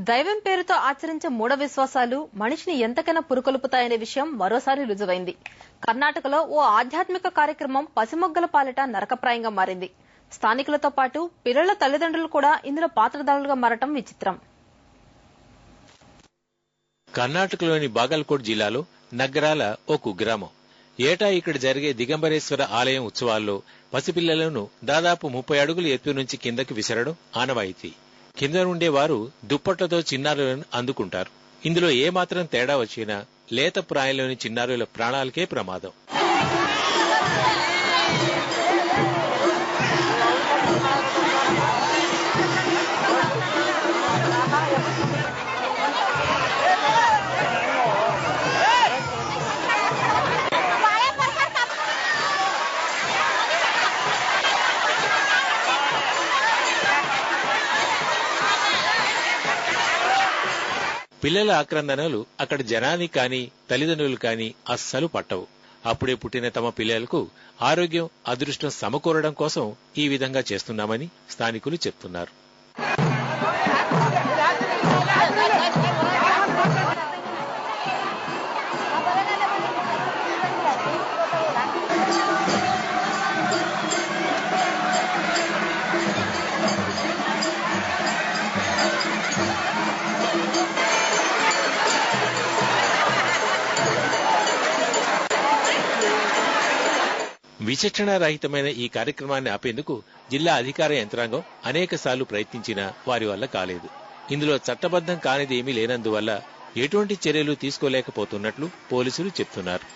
దైవం పేరుతో ఆచరించే మూఢ విశ్వాసాలు మనిషిని ఎంతకైనా పురుకొల్పుతాయనే విషయం మరోసారి రుజువైంది. కర్ణాటకలో ఓ ఆధ్యాత్మిక కార్యక్రమం పసిమొగ్గల పాలిట నరకప్రాయంగా మారింది. స్థానికులతో పాటు పిల్లల తల్లిదండ్రులు కూడా ఇందులో పాత్రధారులుగా మారటం విచిత్రం. కర్ణాటకలోని బాగల్కోట్ జిల్లాలో నగ్గరాల ఓ కుగ్రామం. ఏటా ఇక్కడ జరిగే దిగంబరేశ్వర ఆలయం ఉత్సవాల్లో పసిపిల్లలను దాదాపు 30 అడుగుల ఎత్తు నుంచి కిందకి విసరడం ఆనవాయితీ. కింద నుండేవారు దుప్పట్లతో చిన్నారులను అందుకుంటారు. ఇందులో ఏమాత్రం తేడా వచ్చినా లేత ప్రాయంలోని చిన్నారుల ప్రాణాలకే ప్రమాదం. పిల్లల ఆక్రందనలు అక్కడ జనానికి కానీ తల్లిదండ్రులు కానీ అస్సలు పట్టవు. అప్పుడే పుట్టిన తమ పిల్లలకు ఆరోగ్యం, అదృష్టం సమకూరడం కోసం ఈ విధంగా చేస్తున్నామని స్థానికులు చెప్తున్నారు. విచక్షణారహితమైన ఈ కార్యక్రమాన్ని ఆపేందుకు జిల్లా అధికార యంత్రాంగం అనేకసార్లు ప్రయత్నించినా వారి వల్ల కాలేదు. ఇందులో చట్టబద్ధం కానిది ఏమీ లేనందువల్ల ఎటువంటి చర్యలు తీసుకోలేకపోతున్నట్లు పోలీసులు చెప్తున్నారు.